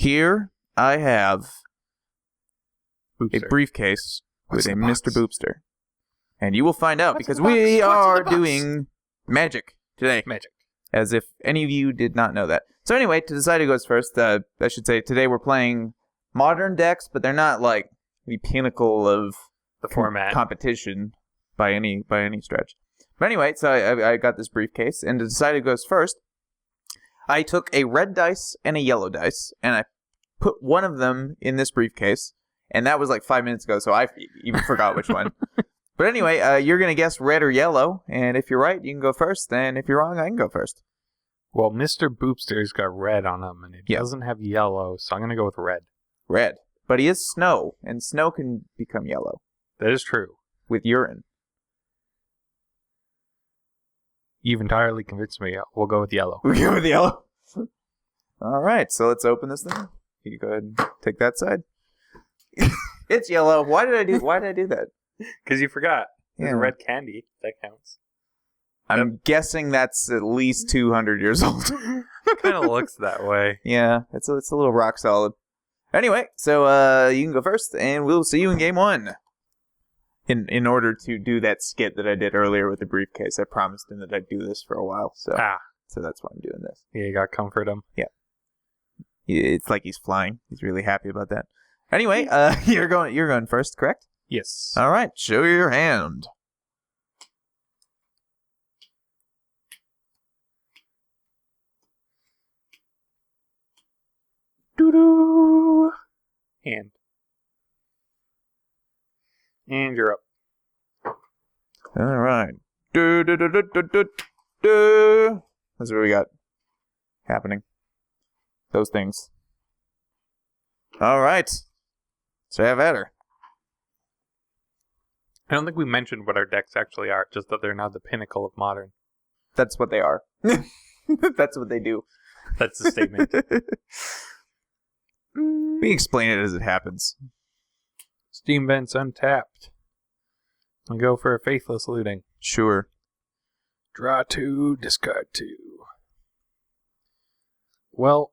Here I have Boopster. a briefcase What's with a in the Mr. box? Boopster. And you will find out What's because in the box? we What's in the are box? doing magic today. Magic. As if any of you did not know that. So anyway, to decide who goes first, I should say today we're playing modern decks, but they're not like the pinnacle of The format. competition by any stretch. But anyway, so I got this briefcase, and to decide who goes first, I took a red dice and a yellow dice, and I put one of them in this briefcase, and that was like 5 minutes ago, so I even forgot which one. But anyway, you're going to guess red or yellow, and if you're right, you can go first, and if you're wrong, I can go first. Well, Mr. Boopster's got red on him, and it Yeah. doesn't have yellow, so I'm going to go with red. Red. But he is snow, and snow can become yellow That is true. with urine. You've entirely convinced me. We'll go with yellow. We go with yellow. All right, so let's open this thing. You can go ahead and take that side. It's yellow. Why did I do that? Because you forgot. There's Yeah. a red candy. That counts. I'm guessing that's at least 200 years old. Kind of looks that way. Yeah, it's a little rock solid. Anyway, so you can go first, and we'll see you in game one. In order to do that skit that I did earlier with the briefcase, I promised him that I'd do this for a while, so that's why I'm doing this. Yeah, you got to comfort him. It's like he's flying. He's really happy about that. Anyway, you're going first, correct? Yes. All right, show your hand. Doo-doo. And you're up. All right. Do. That's what we got happening. Those things. All right. So have at her. I don't think we mentioned what our decks actually are, just that they're now the pinnacle of modern. That's what they are. That's what they do. That's the statement. We explain it as it happens. Steam Vents untapped. And go for a Faithless Looting. Sure. Draw 2, discard 2. Well.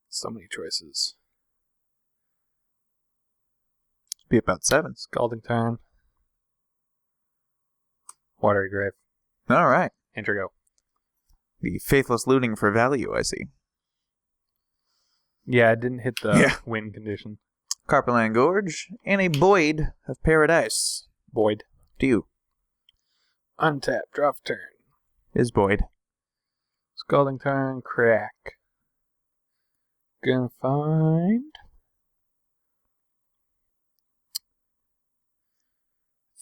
So many choices. Be about 7. Scalding Tarn. Watery Grave. All right. Intrigo. The Faithless Looting for value, I see. Yeah, it didn't hit the win condition. Carpeland Gorge and a Boyd of Paradise. Boyd. To you. Untap, draw for turn. Is Boyd. Scalding Tarn, crack. Gonna find...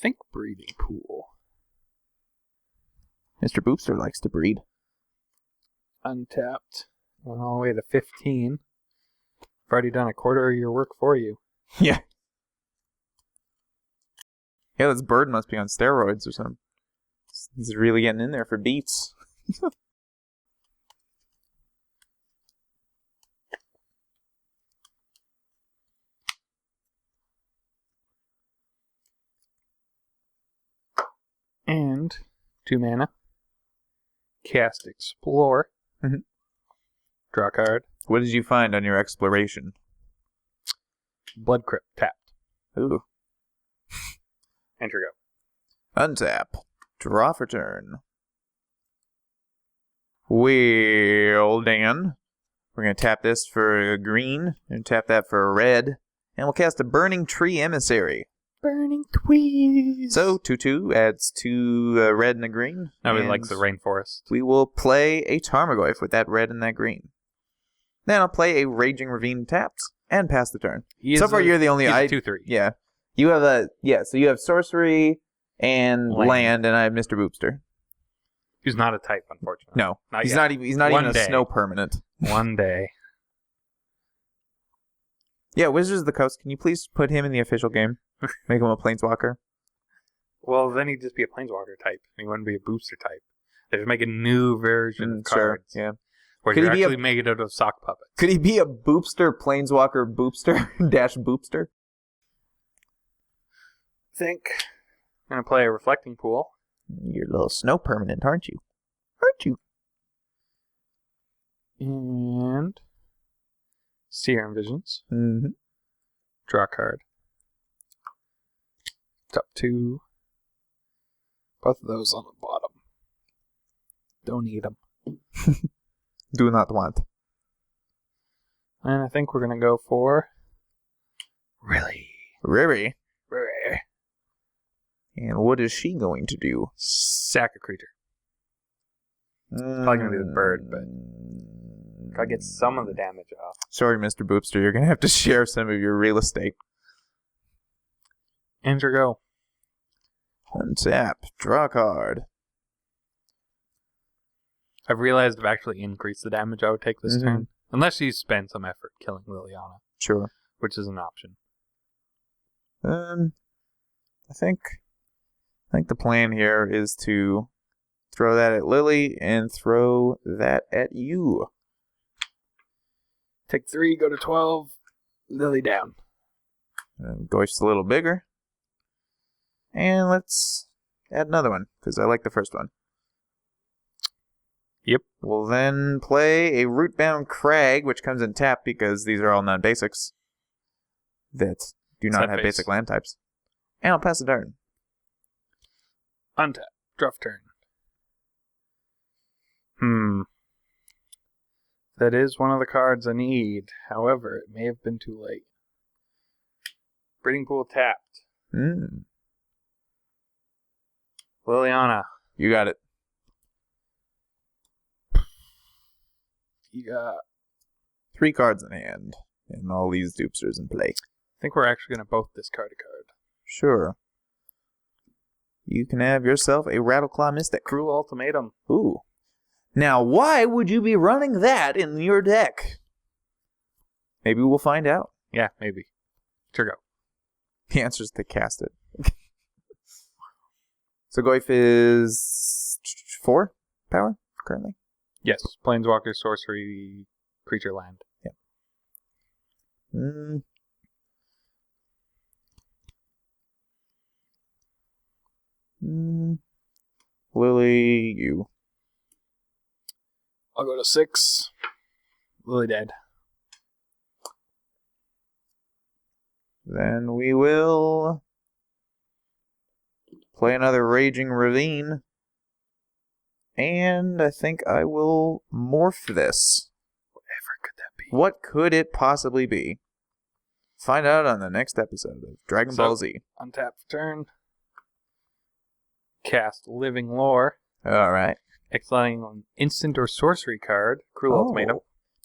Think Breeding Pool. Mr. Boopster likes to breed. Untapped. Went all the way to 15. I've already done a quarter of your work for you. Yeah. Yeah, this bird must be on steroids or something. He's really getting in there for beats. And 2 mana. Cast Explore. Mhm. Draw a card. What did you find on your exploration? Blood Crypt tapped. Ooh. Enter go. Untap. Draw for turn. Well, Dan. We're going to tap this for a green, and tap that for a red, and we'll cast a Burning Tree Emissary. Burning Tweez. So, 2/2 adds 2 red and a green. Nobody and likes the rainforest. We will play a Tarmogoyf with that red and that green. Then I'll play a Raging Ravine tapped, and pass the turn. So far, you're the only... He's a 2/3. Yeah. You have so you have sorcery and land, and I have Mr. Boopster. He's not a type, unfortunately. No, Not he's yet. not even. He's not One even day. a snow permanent. One day. Yeah, Wizards of the Coast. Can you please put him in the official game? Make him a planeswalker. Well, then he'd just be a Planeswalker type. He wouldn't be a Booster type. They should make a new version of Sure. cards. Yeah. Where Could you he be actually make it out of sock puppets. Could he be a Boopster planeswalker Boopster dash Boopster? I'm going to play a Reflecting Pool. You're a little snow permanent, aren't you? Aren't you? And Serum Visions. Mm-hmm. Draw a card. Top 2. Both of those on the bottom. Don't need them. Do not want. And I think we're going to go for Riri. Riri. Riri. And what is she going to do? Sack a creature. Probably going to be the bird, but gotta get some of the damage off. Sorry, Mr. Boopster, you're going to have to share some of your real estate. Enter go. Untap. Draw a card. I've realized I've actually increased the damage I would take this turn. Unless you spend some effort killing Liliana. Sure. Which is an option. I think the plan here is to throw that at Lily and throw that at you. Take 3, go to 12. Lily down. Goif's a little bigger. And let's add another one, because I like the first one. Yep. We'll then play a Rootbound Crag, which comes in tap because these are all non-basics that do not have basic land types. And I'll pass the turn. Untap. Draw turn. That is one of the cards I need. However, it may have been too late. Breeding Pool tapped. Liliana. You got it. You got 3 cards in hand, and all these dupsters in play. I think we're actually going to both discard a card. Sure. You can have yourself a Rattleclaw Mystic. Cruel Ultimatum. Ooh. Now, why would you be running that in your deck? Maybe we'll find out. Yeah, maybe. Sure go. The answer is to cast it. So Goyf is 4 power currently? Yes. Planeswalker, sorcery, creature, land. Yeah. Lily, you. I'll go to 6. Lily dead. Then we will play another Raging Ravine. And I think I will morph this. Whatever could that be? What could it possibly be? Find out on the next episode of Dragon Ball Z. Untap for turn. Cast Living Lore. Alright. Exiling an instant or sorcery card. Cruel Ultimatum.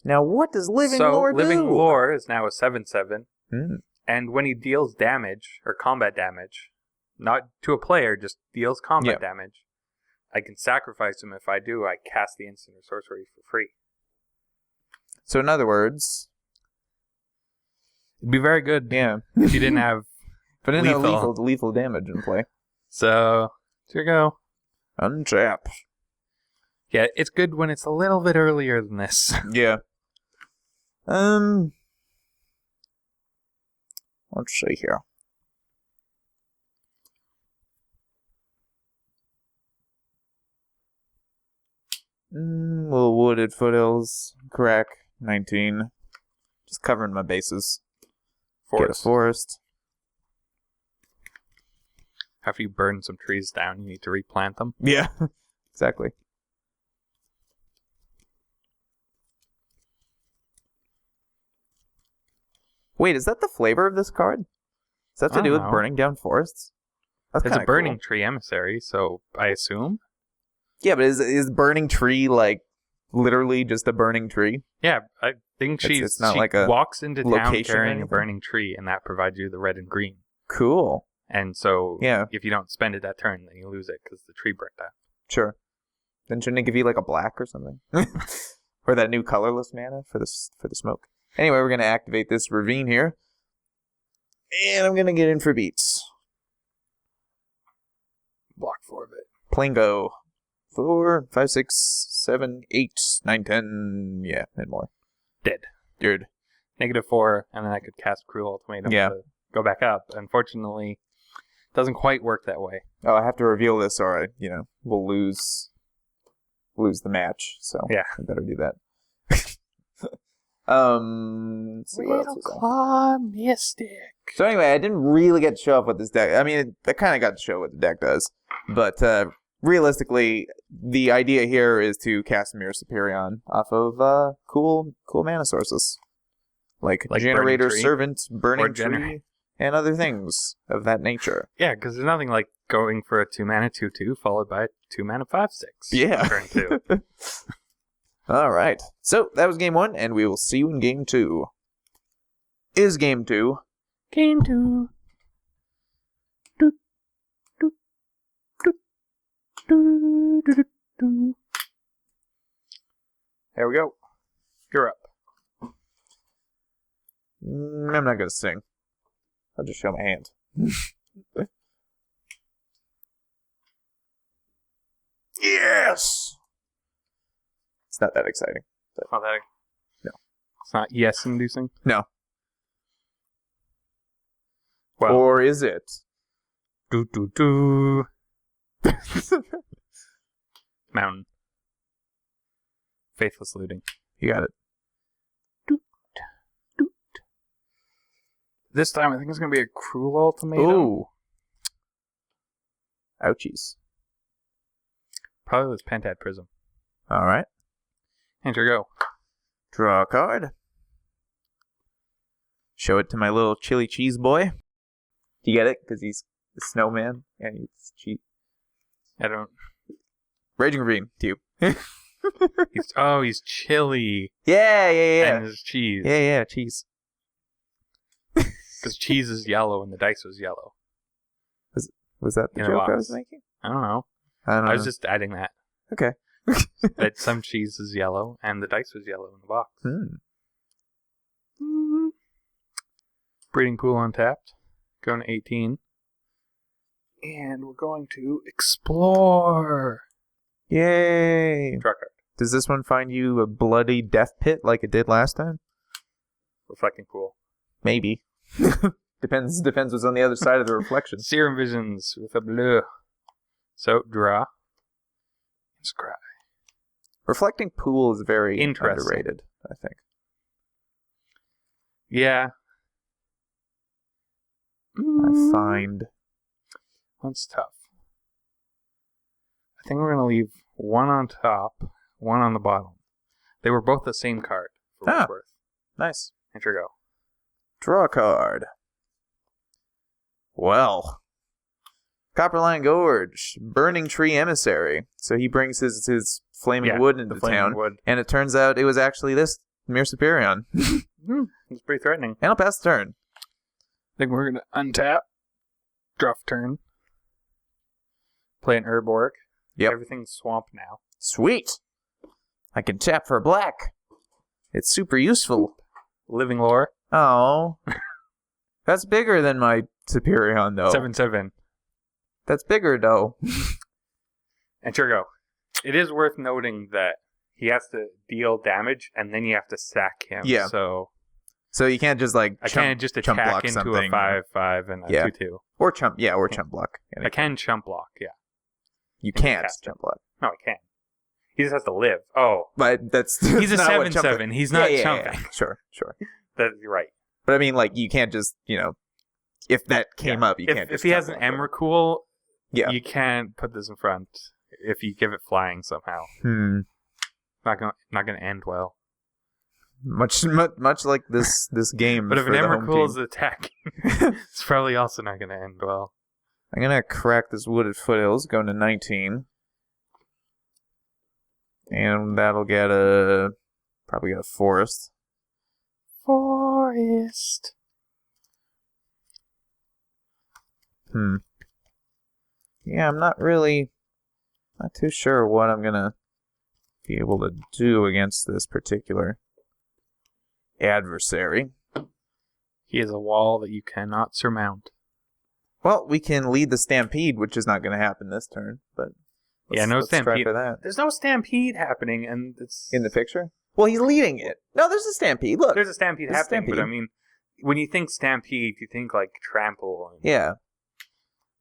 Now what does Living Lore do? Living Lore is now a 7/7. Hmm. And when he deals damage, or combat damage, not to a player, just deals combat damage, I can sacrifice him. If I do, I cast the instant or sorcery for free. So in other words... It'd be very good Yeah. if you didn't have But in lethal damage in play. So, here you go. Untap. Yeah, it's good when it's a little bit earlier than this. Yeah. Let's see here. Little Wooded Foothills. Crack. 19. Just covering my bases. Get a forest. After you burn some trees down, you need to replant them. Yeah, exactly. Wait, is that the flavor of this card? Does that have to do with burning down forests? That's It's a burning cool. tree emissary, so I assume. Yeah, but is burning tree like literally just a burning tree? Yeah, I think she like a walks into town location or carrying a anything? burning tree, and that provides you the red and green. Cool. And so, Yeah. if you don't spend it that turn, then you lose it because the tree burnt out. Sure. Then shouldn't it give you like a black or something? Or that new colorless mana for the smoke? Anyway, we're going to activate this ravine here. And I'm going to get in for beats. Block 4 of it. Plain go. 4, 5, 6, 7, 8, 9, 10. Yeah, and more. Dead. Good. -4, and then I could cast Cruel Ultimatum to go back up. Unfortunately, it doesn't quite work that way. Oh, I have to reveal this, or we'll lose the match. So Yeah. I better do that. Let's see what else was on. Claw Mystic. So anyway, I didn't really get to show off what this deck. I mean, I kind of got to show what the deck does, but realistically, the idea here is to cast Mirror Superion off of cool mana sources, like Generator, Burning Tree? Servant, Burning Or Tree, and other things of that nature. Yeah, because there's nothing like going for a 2-mana 2/2 followed by a 2-mana 5/6. Yeah. Turn 2. All right. So that was game 1, and we will see you in game 2. Is game 2? Game 2. There we go. You're up. I'm not gonna sing. I'll just show my hand. Yes. It's not that exciting. Not that. No. It's not yes-inducing? No. Well. Or is it? Do. Mountain. Faithless Looting. You got it. This time I think it's going to be a Cruel Ultimatum. Ooh. Ouchies. Probably this Pentad Prism. All right. Enter go. Draw a card. Show it to my little chili cheese boy. Do you get it? Because he's the snowman and he's cheese. I don't... Raging Ravine, to you. He's chili. Yeah. And his cheese. Yeah, cheese. Because cheese is yellow and the dice was yellow. Was that the In a joke I box. was making? I don't know. I I was just adding that. Okay. That some cheese is yellow and the dice was yellow in the box. Breeding Pool untapped. Going to 18. And we're going to explore. Yay. Draw card. Does this one find you a bloody death pit like it did last time? Reflecting Pool. Maybe. Depends what's on the other side of the reflection. Serum Visions with a blue. So, draw. And scry. Reflecting Pool is very Interesting. underrated, I think. Yeah. I find... That's tough. I think we're going to leave one on top, one on the bottom. They were both the same card, for what it's worth. Nice. Enter go. Draw a card. Well. Copperline Gorge, Burning Tree Emissary. So he brings his flaming wood into town, Wood. and it turns out it was actually this Mirror Superion. It's pretty threatening. And I'll pass the turn. I think we're going to untap, draw for turn, play an Urborg. Yep. Everything's swamp now. Sweet. I can tap for black. It's super useful. Living Lore. Oh. That's bigger than my Superion, though. 7/7. That's bigger, though. Enter go. It is worth noting that he has to deal damage, and then you have to sack him. Yeah. So you can't just, like, I can't just chump attack block into something. a 5/5 and a Yeah. 2/2. Or chump block. I can chump block, yeah. You can't cast chump block. No, I can. He just has to live. Oh. But that's He's a not what 7/7. He's not yeah. chumping. Sure. That's right. But I mean, like, you can't just, if that came up, you can't just If he has an chump block. Emrakul, Yeah. you can't put this in front if you give it flying somehow. Not gonna end well. Much like this game. But if for an the home Emrakul is team. attacking, it's probably also not gonna end well. I'm gonna crack this Wooded Foothills, going to 19. And that'll get probably get a forest. Forest. Yeah, I'm not too sure what I'm gonna be able to do against this particular adversary. He has a wall that you cannot surmount. Well, we can lead the Stampede, which is not going to happen this turn, but Yeah, no let's try Stampede. for that. There's no Stampede happening, and it's... In the picture? Well, he's leading it. No, there's a Stampede. Look. There's a Stampede There's a happening, but Stampede. I mean, when you think Stampede, you think like Trample. And Yeah.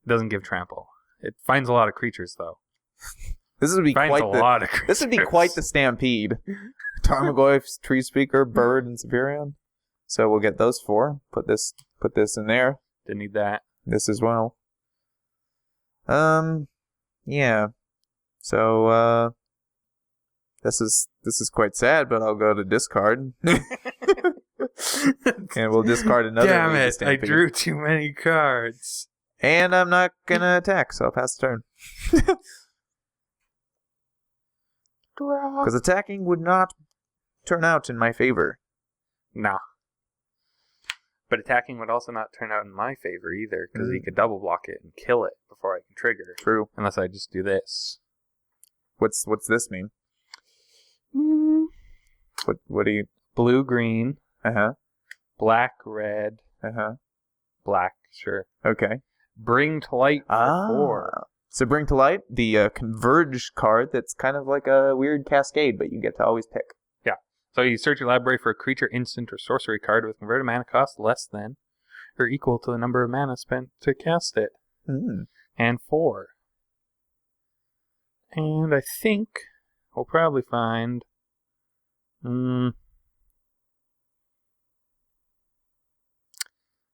it doesn't give Trample. It finds a lot of creatures, though. This would be Finds quite a the lot of creatures. this would be quite the stampede. Tarmogoyf, Tree Speaker, Bird, and Severion. So we'll get those 4. Put this in there. Didn't need that. This as well. Yeah. So this is quite sad, but I'll go to discard. And we'll discard another. Damn Legion it! I Stampede. drew too many cards. And I'm not gonna attack, so I'll pass the turn. Because attacking would not turn out in my favor. Nah. But attacking would also not turn out in my favor either, because he could double block it and kill it before I can trigger. True. Unless I just do this. What's this mean? What do you? Blue, green, black, red, black, sure. Okay. Bring to light for 4. So Bring to Light, the Converge card that's kind of like a weird cascade, but you get to always pick. Yeah. So you search your library for a creature, instant, or sorcery card with converted mana cost less than or equal to the number of mana spent to cast it. And 4. And I think we'll probably find...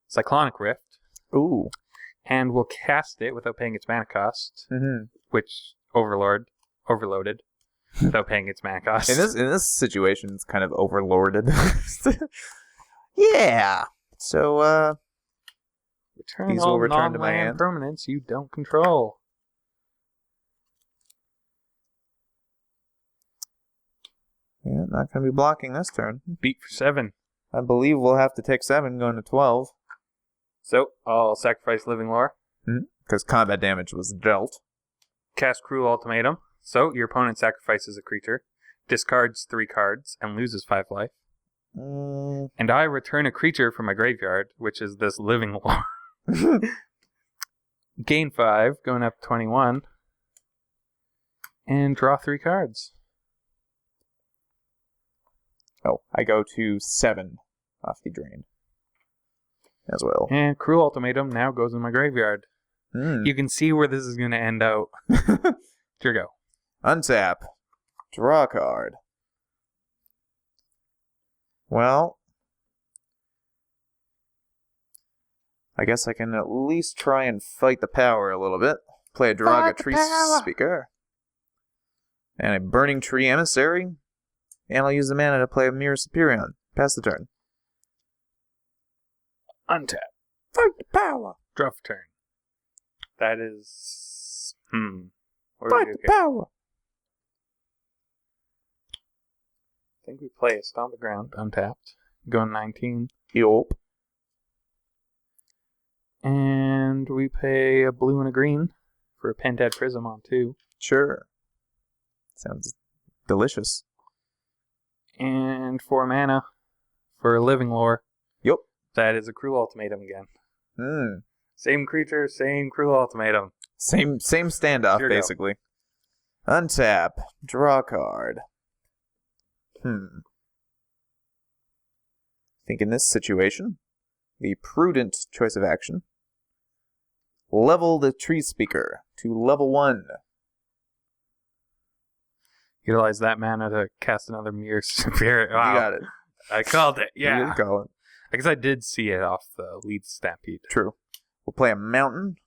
Cyclonic Rift. Ooh. And we'll cast it without paying its mana cost, which overloaded without paying its mana cost. In this situation, it's kind of overlorded. Yeah. So return these all will return to my non-land hand. permanents you don't control. Yeah, not going to be blocking this turn. Beat for 7. I believe we'll have to take 7 going to 12. So I'll sacrifice Living Lore. Because combat damage was dealt. Cast Cruel Ultimatum. So your opponent sacrifices a creature, discards 3 cards, and loses 5 life. And I return a creature from my graveyard, which is this Living Lore. Gain 5, going up 21. And draw 3 cards. Oh, I go to 7 off the drain. As well. And Cruel Ultimatum now goes in my graveyard. You can see where this is going to end out. Here go. Untap. Draw a card. Well, I guess I can at least try and fight the power a little bit. Play a Draga Tree Speaker. And a Burning Tree Emissary. And I'll use the mana to play a Mirror Superion. Pass the turn. Untap. Fight the power. Draw for turn. That is... What do we Fight do the here? power. I think we play a Stomp the Ground, untapped. Going 19. Yup. And we pay a blue and a green for a Pentad Prism on 2. Sure. Sounds delicious. And 4 mana for a Living Lore. Yup. That is a Cruel Ultimatum again. Same creature, same Cruel Ultimatum. Same standoff, Sure basically. Untap. Draw a card. Think in this situation, the prudent choice of action. Level the Tree Speaker to level 1. Utilize that mana to cast another Mirror Spirit. Wow. You got it. I called it, You yeah. did call it. I guess I did see it off the lead Stampede. True. We'll play a Mountain.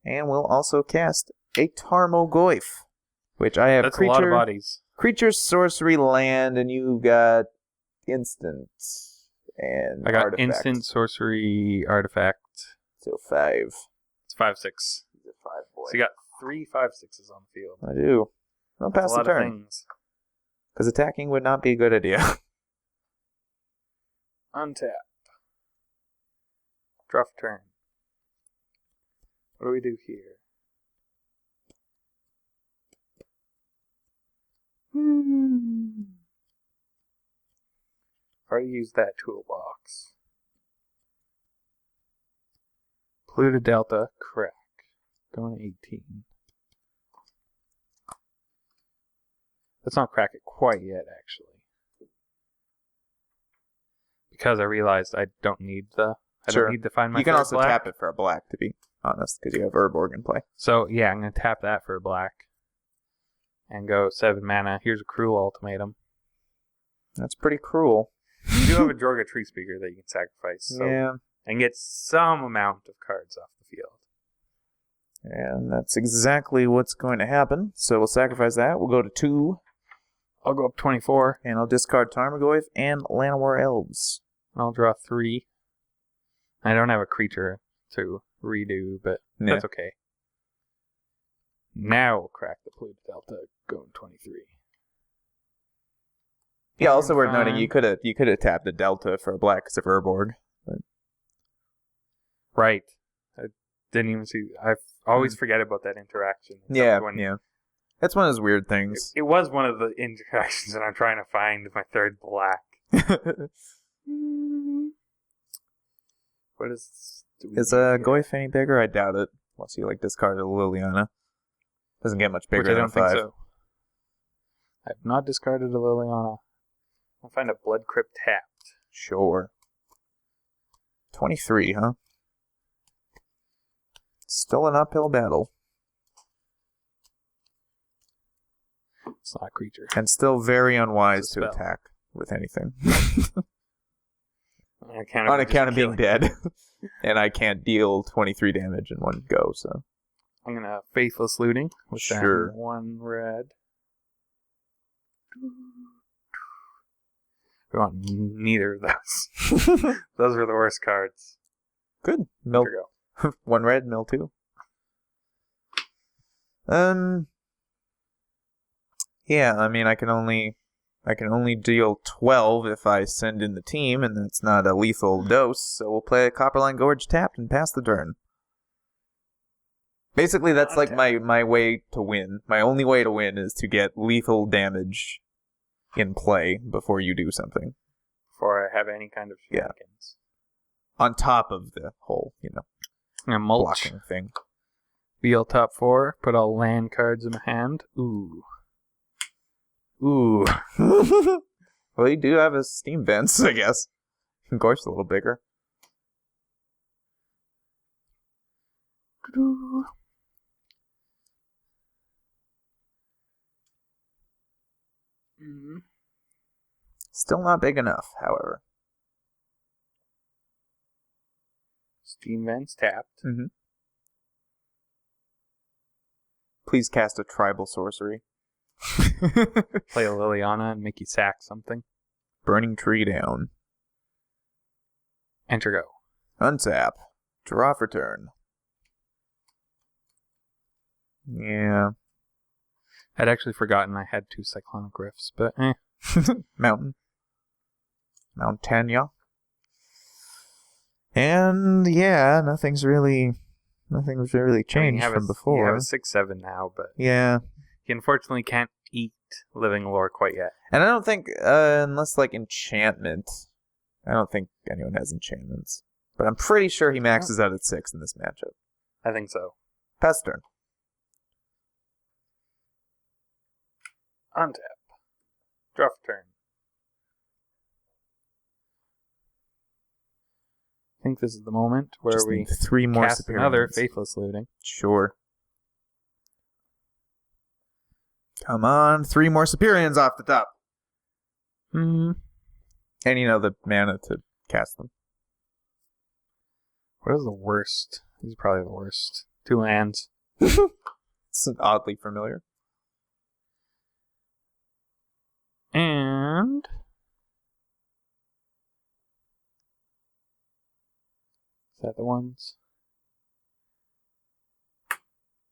And we'll also cast a Tarmogoyf. Which I have That's a lot of bodies. Creature, sorcery, land, and you've got instant and I got artifact. instant, sorcery, artifact. So 5. It's 5/6. He's a 5 boy. So you got 3 5/6s on the field. I do. I'll pass That's a the lot of turn. things. Because attacking would not be a good idea. Untap. Draw for turn. What do we do here? Already used that toolbox. Pluto Delta, crack. Going to 18. Let's not crack it quite yet, actually. Because I realized I don't need the... I Sure. don't need to find my You can third also black. tap it for a black to be honest, because you have Urborg in play. So, yeah, I'm going to tap that for a black. And go 7 mana. Here's a Cruel Ultimatum. That's pretty cruel. You do have a Jorga Tree Speaker that you can sacrifice. So, Yeah. and get some amount of cards off the field. And that's exactly what's going to happen. So we'll sacrifice that. We'll go to 2. I'll go up 24. And I'll discard Tarmogoyf and Llanowar Elves. I'll draw 3. I don't have a creature to redo, but that's okay. Now we'll crack the Polluted Delta, going 23. Yeah, also worth noting, you could have tapped the Delta for a black because of Urborg. But... Right. I didn't even see... I always forget about that interaction. Yeah. That's one of those weird things. It was one of the interactions that I'm trying to find my third black. What is... Is Goyf any bigger? I doubt it. Unless you discarded a Liliana. Doesn't get much bigger than a 5. Think so. I have not discarded a Liliana. I'll find a Blood Crypt tapped. Sure. 23, huh? Still an uphill battle. It's not a creature. And still very unwise to attack with anything. On account of being dead. And I can't deal 23 damage in one go, so... I'm going to Faithless Looting with sure. that 1 red. We want neither of those. Those were the worst cards. Good. Mill. 1 red, mill 2. Yeah, I mean, I can only deal 12 if I send in the team, and that's not a lethal dose, so we'll play a Copperline Gorge tapped and pass the turn. Basically, that's my way to win. My only way to win is to get lethal damage in play before you do something. Before I have any kind of shenanigans. On top of the whole, blocking thing. Wheel top 4, put all land cards in my hand. Ooh. Well, you do have a Steam Vents, I guess. Gorf's a little bigger. Still not big enough, however. Steam Vents tapped. Mm-hmm. Please cast a tribal sorcery. Play a Liliana and make you sack something. Burning Tree down. Enter go. Untap. Draw for turn. Yeah. I'd actually forgotten I had 2 Cyclonic Rifts, but Mountain. Mountaina. And yeah, nothing's really changed from before. You have a 6/7 now, but yeah, you unfortunately can't eat Living Lore quite yet. And I don't think, unless enchantment, I don't think anyone has enchantments. But I'm pretty sure he maxes out at 6 in this matchup. I think so. Pass turn. Untap. Draw for turn. I think this is the moment where Just we need 3 more cast Superior another Ones. Faithless Looting. Sure. Come on, 3 more Superiors off the top. And the mana to cast them. What is the worst? These are probably the worst. 2 lands. It's oddly familiar. And is that the ones?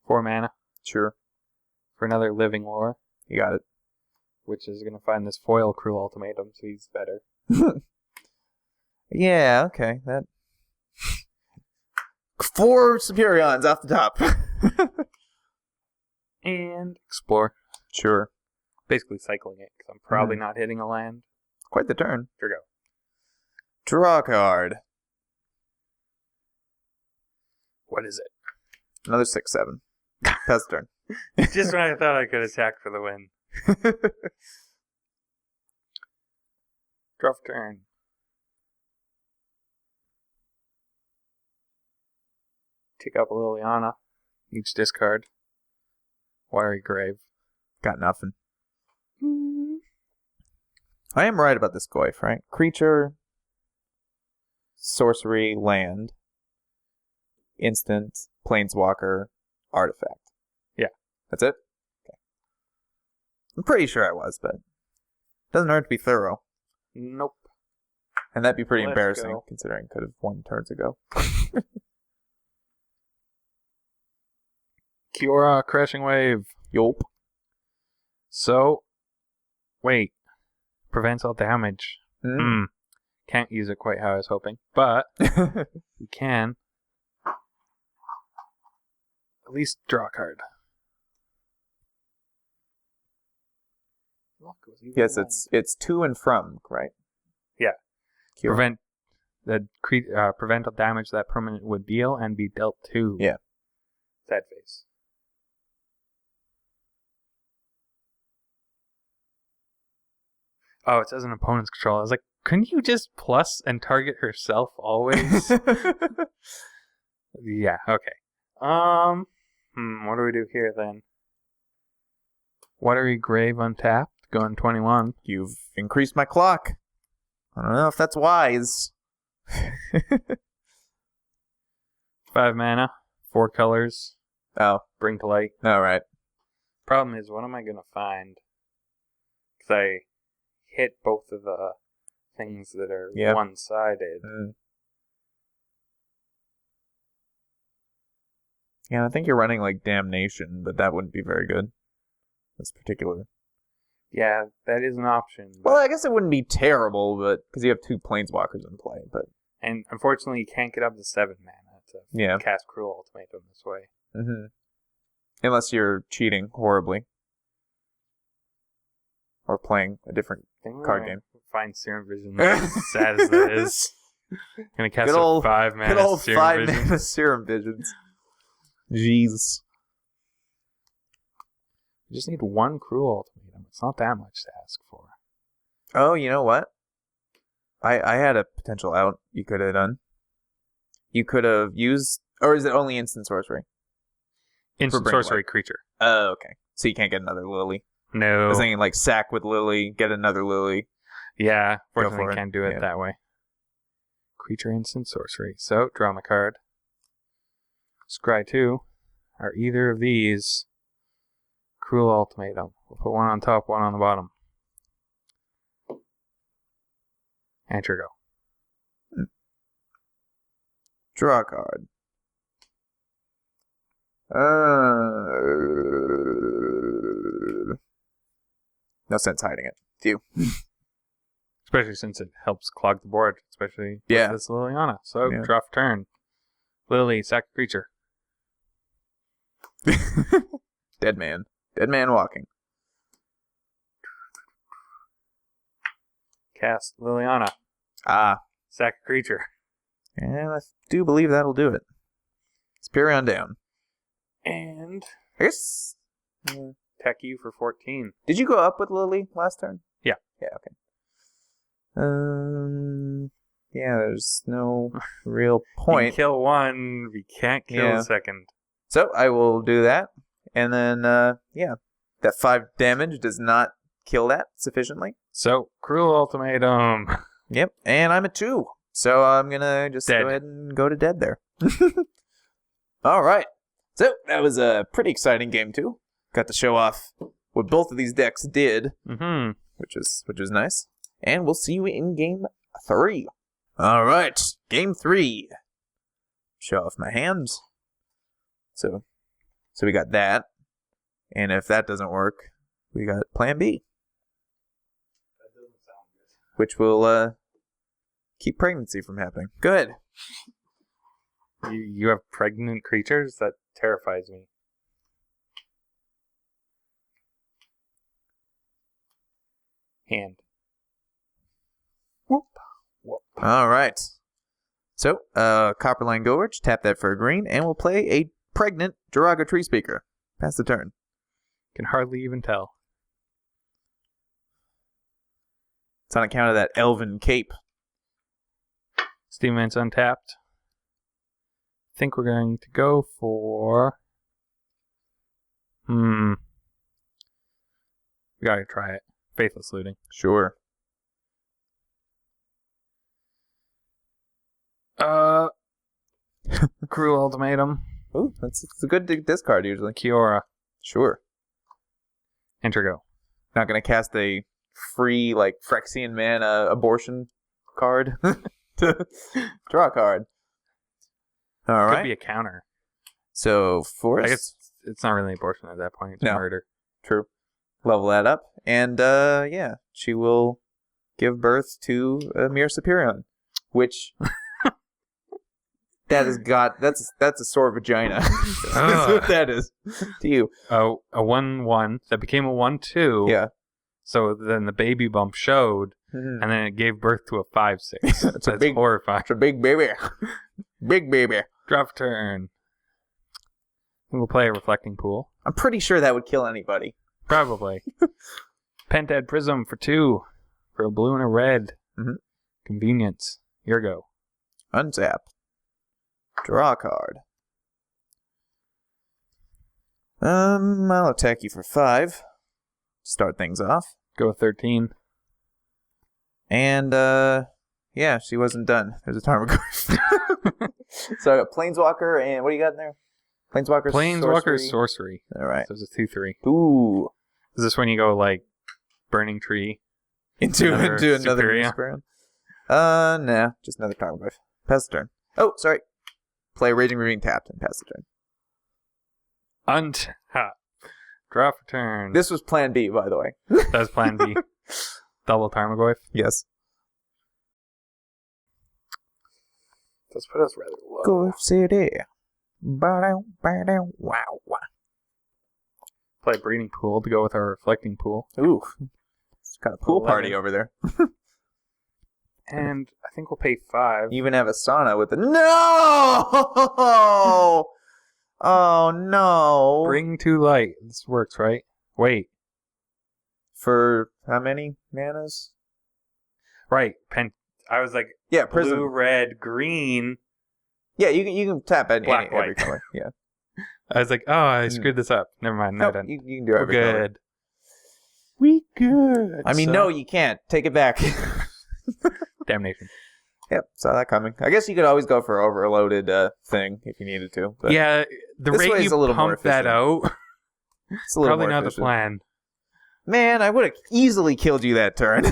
4 mana Sure. for another Living Lore, You got it. which is going to find this foil Cruel Ultimatum, so he's better. Yeah, okay. That 4 Superions off the top. And explore. Sure. Basically cycling it, because I'm probably not hitting a land. Quite the turn. Here we go. Draw a card. What is it? Another 6/7. Pass turn. Just when I thought I could attack for the win. Draw for turn. Take up Liliana. Each discard. Watery Grave. Got nothing. I am right about this Goyf, right? Creature, sorcery, land, instant, planeswalker, artifact. Yeah. That's it? Okay. I'm pretty sure I was, but it doesn't hurt to be thorough. Nope. And that'd be pretty Let's embarrassing, go. considering I could have won turns ago. Kiora, Crashing Wave. Yup. So, wait. Prevents all damage. Mm. Can't use it quite how I was hoping, but we can at least draw a card. Look, it was even Yes, one. it's to and from, right? Yeah. Kiora. Prevent all damage that permanent would deal and be dealt to. Yeah. Sad face. Oh, it says an opponent's control. I was like, couldn't you just plus and target herself always? Yeah, okay. What do we do here then? Watery Grave untapped, going 21. You've increased my clock. I don't know if that's wise. 5 mana, 4 colors, Oh, bring to light. all right. Problem is, what am I gonna find? Because I hit both of the things that are Yeah. one-sided. Yeah, I think you're running like Damnation, but that wouldn't be very good. This particular. Yeah, that is an option. Well, I guess it wouldn't be terrible, but because you have 2 planeswalkers in play. But And unfortunately, you can't get up to 7 mana to yeah, cast Cruel Ultimatum this way. unless you're cheating horribly or playing a different I think we're card gonna game. Find Serum Vision, as sad as that is. Gonna cast Good old- a 5 mana Good old Serum 5 Vision. mana Serum Visions. Jeez. You just need 1 Cruel Ultimatum. It's not that much to ask for. Oh, you know what? I had a potential out you could have done. You could have used, or is it only instant sorcery? Instant bring sorcery light. creature. Oh, okay. So you can't get another Lily. I No. was thinking like sack with Lily, get another Lily. Yeah, Go fortunately, for it. can't do it Yeah. that way. Creature instant sorcery. So, draw my card. Scry 2. Are either of these Cruel Ultimatum? We'll put one on top, one on the bottom. And here go. Draw a card. No sense hiding it. Do you? Especially since it helps clog the board, especially Yeah. with this Liliana. So, Yeah. draw for turn. Lily, sack a creature. Dead man. Dead man walking. Cast Liliana. Ah. Sack a creature. And I do believe that'll do it. Spirion down. And I guess. attack you for 14. Did you go up with Lily last turn? Yeah. Yeah, okay. Yeah, there's no real You point. can kill one, we can't kill Yeah. the second. So I will do that. And then, yeah. That 5 damage does not kill that sufficiently. So, Cruel Ultimatum. Yep. And I'm at 2. So I'm going to just Dead. go ahead and go to dead there. All right. So that was a pretty exciting game, too. Got to show off what both of these decks did, Mm-hmm. which was nice. And we'll see you in game 3. All right. Game 3. Show off my hands. So we got that. And if that doesn't work, we got plan B, That doesn't sound good. which will keep pregnancy from happening. Go ahead. You have pregnant creatures? That terrifies me. Hand. Whoop. Whoop. All right. So, Copperline Gorge, tap that for a green, and we'll play a pregnant Jiraga Tree Speaker. Pass the turn. Can hardly even tell. It's on account of that elven cape. Steam Vent's untapped. think we're going to go for... We gotta try it. Faithless Looting. Sure. Cruel Ultimatum. Ooh, it's a good discard usually. Kiora. Sure. Enter go. Not gonna cast a free like Phyrexian mana abortion card to draw a card. All Could right. be a counter. So force. I guess it's not really abortion at that point. It's No. murder. True. Level that up, and yeah, she will give birth to a Mir Superion, which that's a sore vagina. That's what that is to you. A 1/1 that became a 1/2. Yeah. So then the baby bump showed, Mhm. and then it gave birth to a 5/6. It's a That's big- horrifying. It's a big baby. Big baby. Drop turn. We'll play a Reflecting Pool. I'm pretty sure that would kill anybody. Probably. Pentad Prism for 2. For a blue and a red. Mhm. Convenience. Here go. Untap. Draw a card. I'll attack you for 5. Start things off. Go with 13. And, yeah, she wasn't done. There's a Tarmogoyf. So I got Planeswalker, and what do you got in there? Planeswalker Sorcery. All right. So it's a 2/3. Ooh. Is this when you go like Burning Tree? Into Another another Superior? Superion. Nah, just another Tarmogoyf. Pass the turn. Oh, sorry. Play Raging Ravine tapped and pass the turn. Untap. Draw for turn. This was Plan B, by the way. That's Plan B. Double Tarmogoyf. Yes. Let's put us rather low. Goyf City. Wow. Play Breeding Pool to go with our Reflecting Pool. Ooh. It's got a pool 11. party over there. And I think we'll pay 5. You even have a sauna with the... No! Oh, no. Bring to light. This works, right? Wait. For how many manas? Right. I was like, Yeah, Prism. blue, red, green. Yeah, you can tap any Black, every white. color. Yeah. I was like, oh, I screwed this up. Never mind. No, Nope, done. you can do We're every color. good. We good. I mean, So- no, you can't. Take it back. Damnation. Yep, saw that coming. I guess you could always go for overloaded thing if you needed to. But Yeah, the this rate way is you a little more pump that efficient. out, it's a little probably more not the efficient. plan. Man, I would have easily killed you that turn.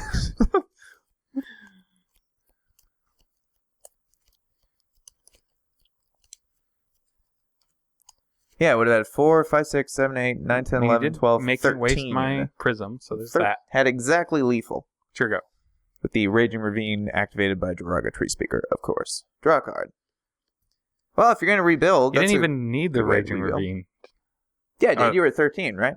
Yeah, it would have had 4, 5, 6, 7, 8, 9, 10, I mean, you 11, did 12, make 13. me waste my prism, so there's that. Had exactly lethal. Sure go. With the Raging Ravine activated by Jiraga Tree Speaker, of course. Draw a card. Well, if you're going to rebuild... You that's didn't a even need the good way to Raging rebuild. Ravine. Yeah, dude, you were at 13, right?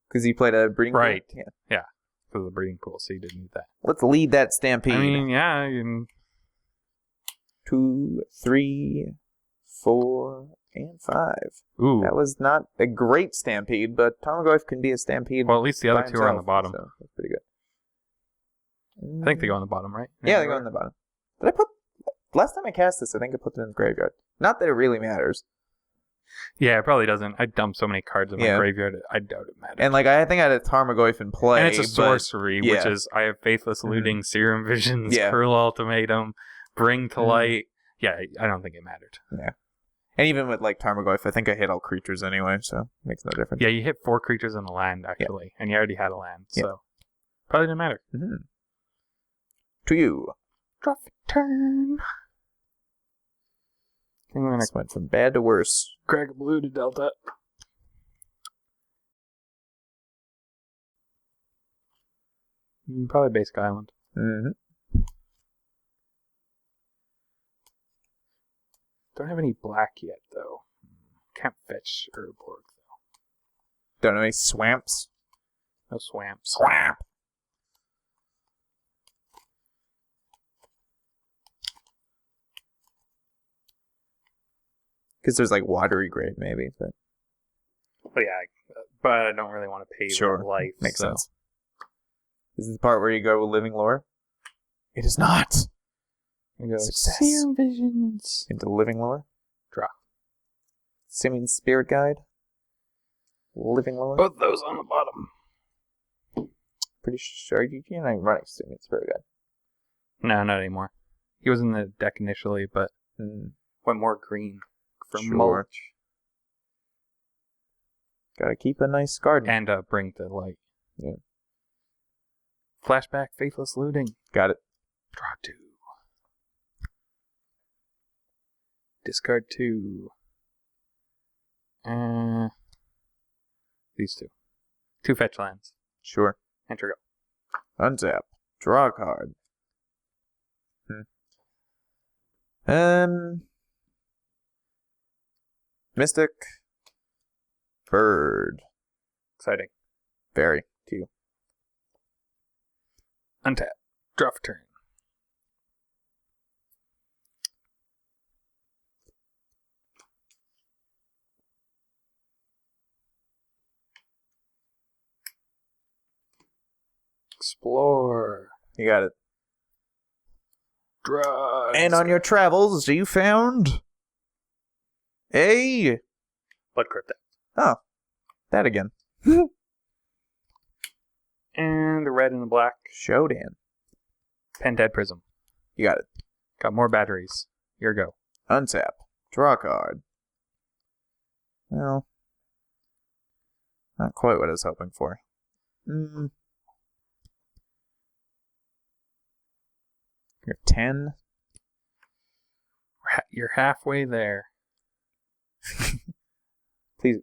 Because you played a breeding pool? Right. Yeah. For the breeding pool, so you didn't need that. Let's lead that stampede. I mean, yeah, you can... 2, 3, 4, and 5. Ooh. That was not a great stampede, but Tarmogoyf can be a stampede. Well, at least the other by two are on the himself, bottom. So that's pretty good. I think they go on the bottom, right? Yeah, they go on the bottom. Did I put... Last time I cast this, I think I put them in the graveyard. Not that it really matters. Yeah, it probably doesn't. I dumped so many cards in my Yeah. graveyard, I doubt it matters. And, like, I think I had a Tarmogoyf in play. And it's a but- sorcery, which yeah. is I have Faithless Looting, Serum Visions, Yeah. Cruel Ultimatum, Bring to Mhm. Light. Yeah, I don't think it mattered. And even with, like, Tarmogoyf, I think I hit all creatures anyway, so it makes no difference. Yeah, you hit 4 creatures in a land, actually, and you already had a land, so probably didn't matter. Mm-hmm. To you. Drop a turn. I think we're gonna This went from bad to worse. crack a blue to Delta. Probably Basic Island. Mm-hmm. Don't have any black yet, though. Can't fetch Urborg, Don't know any swamps. though. No swamps. Swamp. Because there's like watery grave maybe, but But yeah, but I don't really want to pay sure, the life. makes so. sense. This is the part where you go with living lore. It is not I go, Success. Serum Visions. into living lore. Simian Spirit Guide. Living Lore. Both those on the bottom. Pretty sure you're not running Simian Spirit Guide. No, not anymore. He was in the deck initially, but went more green for mulch. Gotta keep a nice garden. And bring to light. Yeah. Flashback, Faithless Looting. Got it. Draw 2. Discard 2. These 2. 2 fetch lands. Sure. Enter go. Untap. Draw a card. Mystic. Bird. Exciting. Very. To you. Untap. Draw for turn. Explore. You got it. Drugs. And on your travels, you found a Blood Cryptic. Oh, that again. And the red and the black. Shodan. Pendead Prism. You got it. Got more batteries. Here go. Untap. Draw a card. Well, not quite what I was hoping for. You're 10. You're halfway there.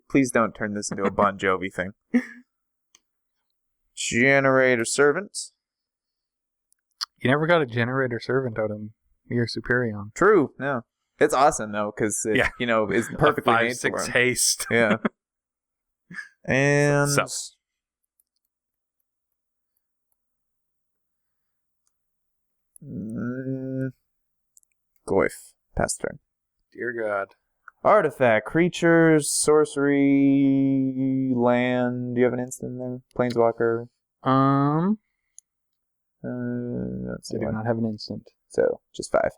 Please don't turn this into a Bon Jovi thing. Generator Servant. You never got a Generator Servant out of Mir Superion. True. No. It's awesome, though, because it, it's perfectly made for 5/6 him. haste. Yeah. And... So. Goyf. Pass turn. Dear God. Artifact, creatures, sorcery, land. Do you have an instant there? Planeswalker. Let's see. I do not have an instant. So, just 5.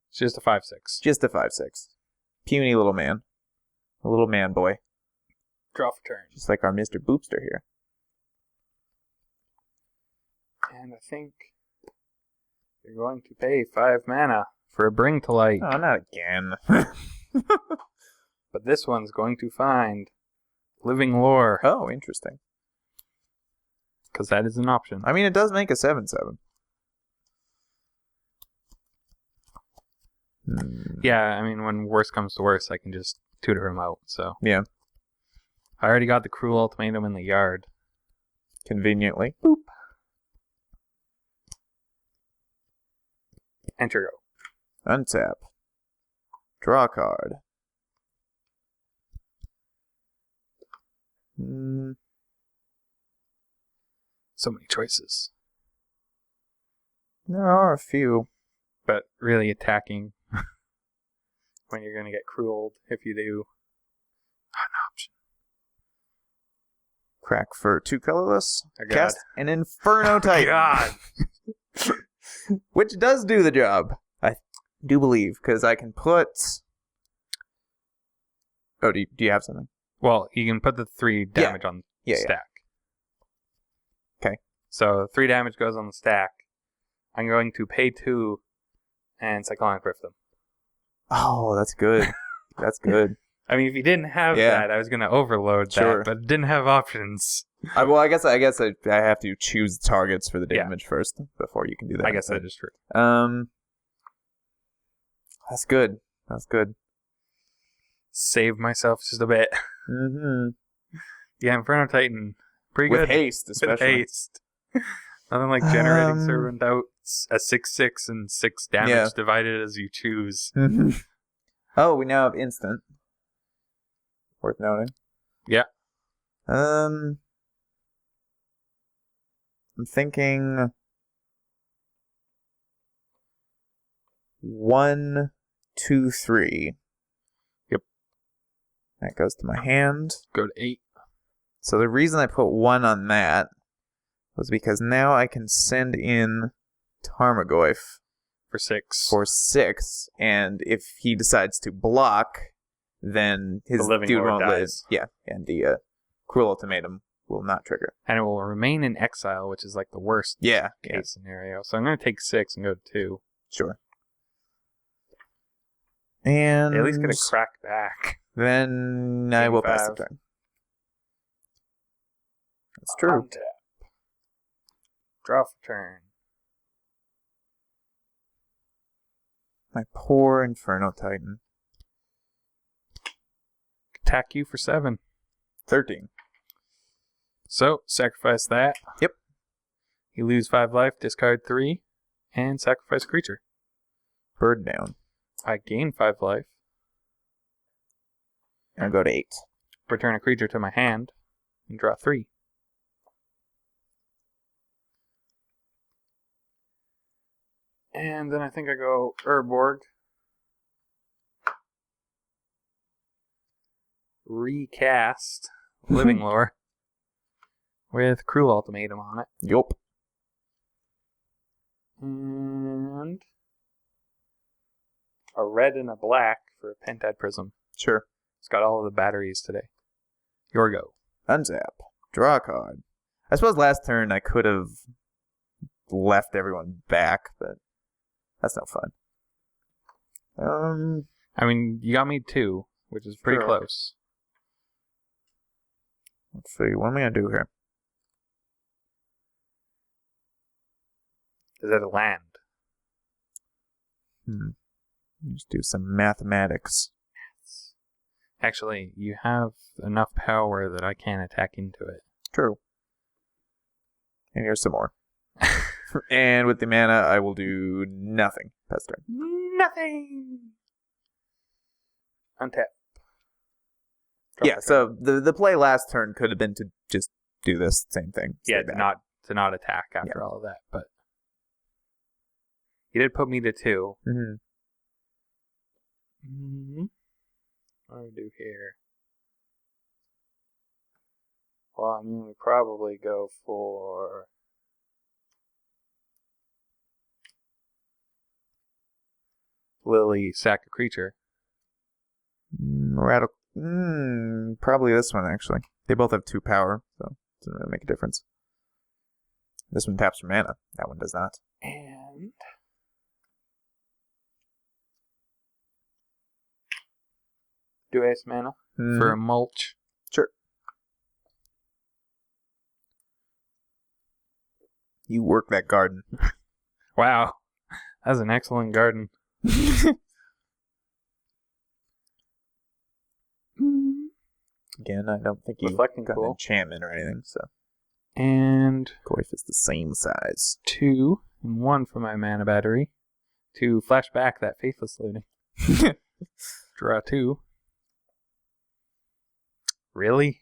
It's just a 5/6. Just a 5/6. Puny little man. A little man boy. Draw for turn. Just like our Mr. Boopster here. And I think you're going to pay 5 mana for a Bring to Light. Oh, not again. But this one's going to find Living Lore. Oh, interesting. Because that is an option. I mean, it does make a 7/7. Yeah, I mean, when worse comes to worse, I can just tutor him out, so. Yeah. I already got the Cruel Ultimatum in the yard. Conveniently. Boop. Enter go. Untap. Draw a card. So many choices. There are a few. But really attacking when you're going to get crueled if you do. Not an option. Crack for 2 colorless. Oh, God. Cast an Inferno Titan. God. Which does do the job. I do believe, because I can put... Oh, do you have something? Well, you can put the 3 damage on the stack. Okay. So 3 damage goes on the stack. I'm going to pay 2 and Cyclonic Rift them. Oh, that's good. That's good. I mean, if you didn't have that, I was going to overload that, but didn't have options. Well, I guess I have to choose targets for the damage first before you can do that. I guess that is true. That's good. That's good. Save myself just a bit. Mm-hmm. Yeah, Inferno Titan. Pretty With good. haste, especially. With haste. Nothing like generating Servant out a 6/6 and 6 damage divided as you choose. Mm-hmm. Oh, we now have instant. Worth noting. Yeah. I'm thinking 1, 2, 3. Yep. That goes to my hand. Go to 8. So the reason I put 1 on that was because now I can send in Tarmogoyf for 6. For 6, and if he decides to block, then his The Living dude Lord won't live. dies. Yeah, and the Cruel Ultimatum will not trigger. And it will remain in exile, which is like the worst Yeah, case scenario. So I'm going to take 6 and go to 2. sure. And They at least get a crack back. then I will pass the 85. turn. That's true. Untap. Draw for turn. My poor Inferno Titan. Attack you for 7. 13. So, sacrifice that. Yep. You lose 5 life, discard 3, and sacrifice a creature. Bird down. I gain 5 life, And I go to 8. return a creature to my hand, and draw 3. And then I think I go Urborg. Recast Living Lore with Cruel Ultimatum on it. Yup. And a red and a black for a Pentad Prism. Sure. It's got all of the batteries today. Your go. Untap. Draw a card. I suppose last turn I could have left everyone back, but that's no fun. I mean, you got me 2, which is pretty Sure. close. Let's see. What am I going to do here? Is that a land? Just do some mathematics. Actually, you have enough power that I can't attack into it. True. And here's some more. And with the mana, I will do nothing. Pass turn. Nothing! Untap. Drop Yeah, a card. so the play last turn could have been to just do this same thing. Stay Yeah, back. to not attack after all of that, but you did put me to 2. Mhm. What do we do here? Well, I mean, we probably go for Lily, sack a creature. Radical. Probably this one, actually. They both have 2 power, so it doesn't really make a difference. This one taps for mana. That one does not. And do ace mana for a mulch. Sure. You work that garden. Wow, that's an excellent garden. Again, I don't think you Reflecting got an Pool. enchantment or anything, so And Coif is the same size. 2 and 1 for my mana battery to flash back that Faithless Looting. Draw 2. Really?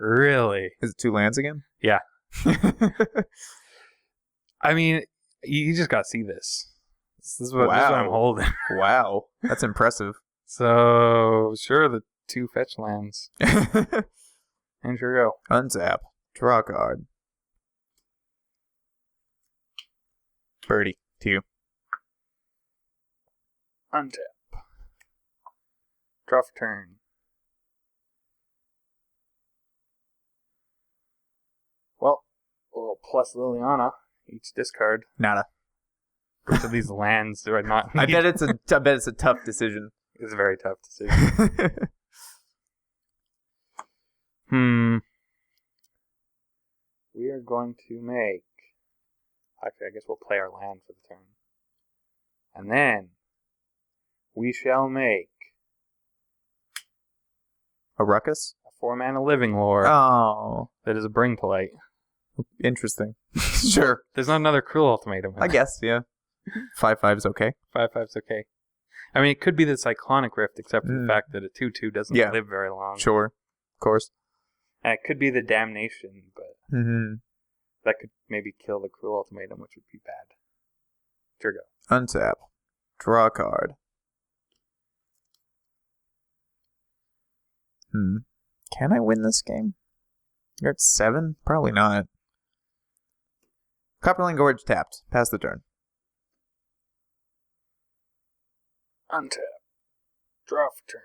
Really? Is it 2 lands again? Yeah. I mean, you just gotta see this. This is what I'm Wow. holding. Wow, that's impressive. So, sure, the 2 fetch lands. And sure go. Untap. Draw a card. Birdie. To you. Untap. Draw for turn. Well, a little plus Liliana. Each discard. Nada. Which of these lands do I not need? I bet it's a tough decision. It's a very tough decision. We are going to make... Actually, I guess we'll play our land for the turn. And then we shall make A ruckus? a 4-mana Living Lore Oh, that is a Bring to Light. interesting. Sure. There's not another Cruel Ultimatum. I guess, yeah. 5/5's okay. 5/5's okay. I mean, it could be the Cyclonic Rift, except for the Mm. fact that a 2/2 doesn't Yeah. live very long. Sure. Of course. And it could be the Damnation, but Mm-hmm. that could maybe kill the Cruel Ultimatum, which would be bad. Sure go. Untap. Draw a card. Can I win this game? You're at 7? Probably not. Copperling Gorge tapped. Pass the turn. Untap. Draw for turn.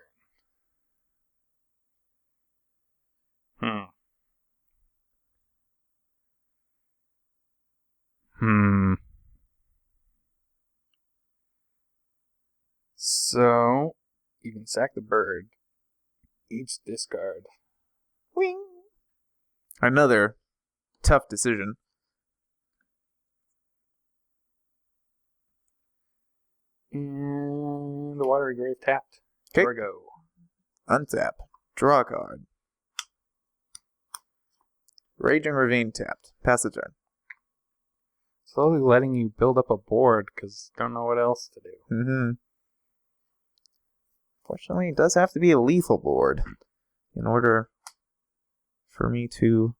So, you can sack the bird. Each discard. Wing. Another tough decision. And the Watery Grave tapped. 'Kay. Here we go. Untap. Draw a card. Raging Ravine tapped. Pass the turn. Slowly letting you build up a board because don't know what else to do. Mm-hmm. Fortunately, it does have to be a lethal board in order for me to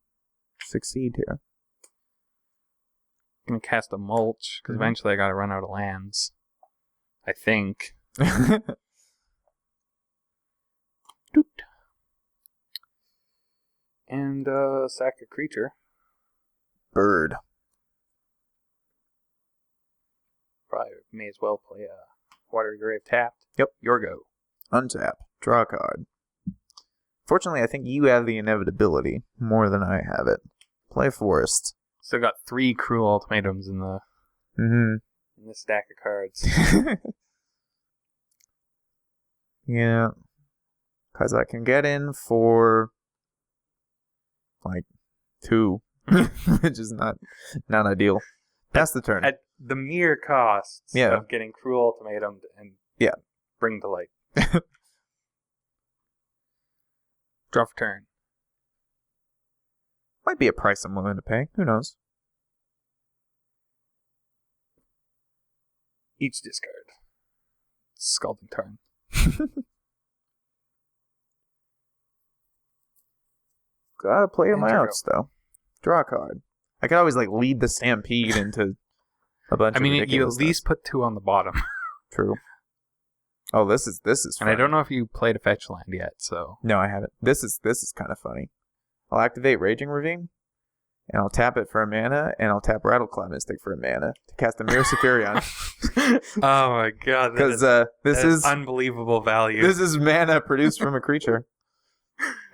succeed here. I'm going to cast a mulch because eventually I got to run out of lands. I think. Doot. And sack a creature. Bird. Probably may as well play a Watery Grave tapped. Yep. Your go. Untap. Draw a card. Fortunately, I think you have the inevitability more than I have it. Play Forest. Still got 3 Cruel Ultimatums in the in the stack of cards. Yeah. Because I can get in for like 2, which is not ideal. Pass the turn. At the mere costs Yeah. of getting Cruel Ultimatum and bring to light. Draw for turn. Might be a price I'm willing to pay. Who knows? Each discard. Scalding Tarn. Gotta play to And my your outs, though. Draw a card. I could always, like, lead the Stampede into a bunch of you at ridiculous least put 2 on the bottom. True. Oh, this is And funny. I don't know if you played a fetch land yet, so... No, I haven't. This is kind of funny. I'll activate Raging Ravine, and I'll tap it for a mana, and I'll tap Rattleclaw Mystic for a mana to cast a Mirror Superion. Oh my god, Because this is unbelievable value. This is mana produced from a creature.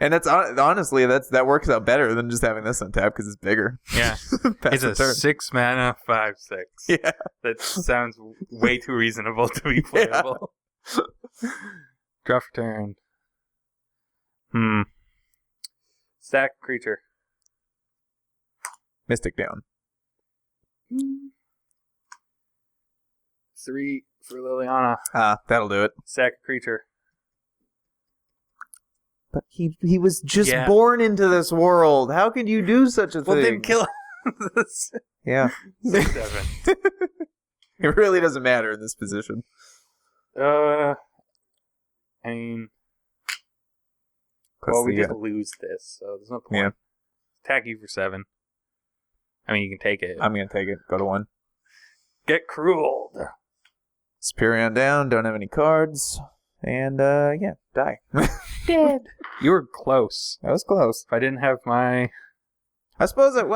And that's honestly, that works out better than just having this on tap because it's bigger. Yeah. Pass It's the a turn. 6 mana, 5/6. Yeah. That sounds way too reasonable to be playable. Draw for turn. Stack creature. Mystic down. 3 for Liliana. That'll do it. Sack a creature. But he was just Yeah. born into this world. How could you do such a thing? Well, then kill him. Yeah. 6/7. It really doesn't matter in this position. I mean, 'Cause well, we the, just lose this, so there's no point. Yeah. Attack you for 7. I mean, you can take it. I'm going to take it. Go to 1. Get cruel. Superion down. Don't have any cards. And, yeah, die. Dead. You were close. That was close. If I didn't have my... I suppose it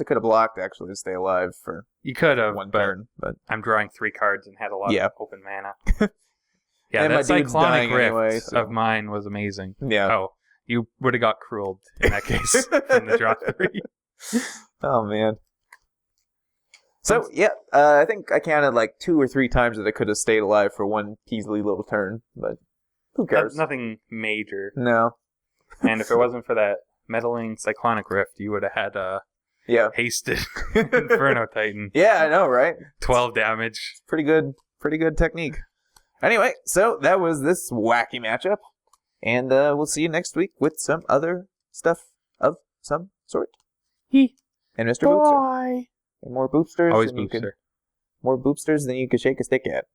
could have blocked, actually, to stay alive for You could have, 1 but turn. But I'm drawing 3 cards and had a lot Yeah. of open mana. Yeah, And my that dude's Cyclonic dying Rift anyway, so- of mine was amazing. yeah. Oh, you would have got crueled in that case from the draw 3. Oh, man. So, yeah, I think I counted like 2 or 3 times that I could have stayed alive for 1 Peasley little turn, but who cares? Nothing major. No. And if it wasn't for that meddling Cyclonic Rift, you would have had Yeah. hasted Inferno Titan. Yeah, I know, right? 12 damage. Pretty good technique. Anyway, so that was this wacky matchup, and we'll see you next week with some other stuff of some sort. And Mr. Boopster. Bye. And more boopsters. Always than you could- booster. more boopsters than you could shake a stick at.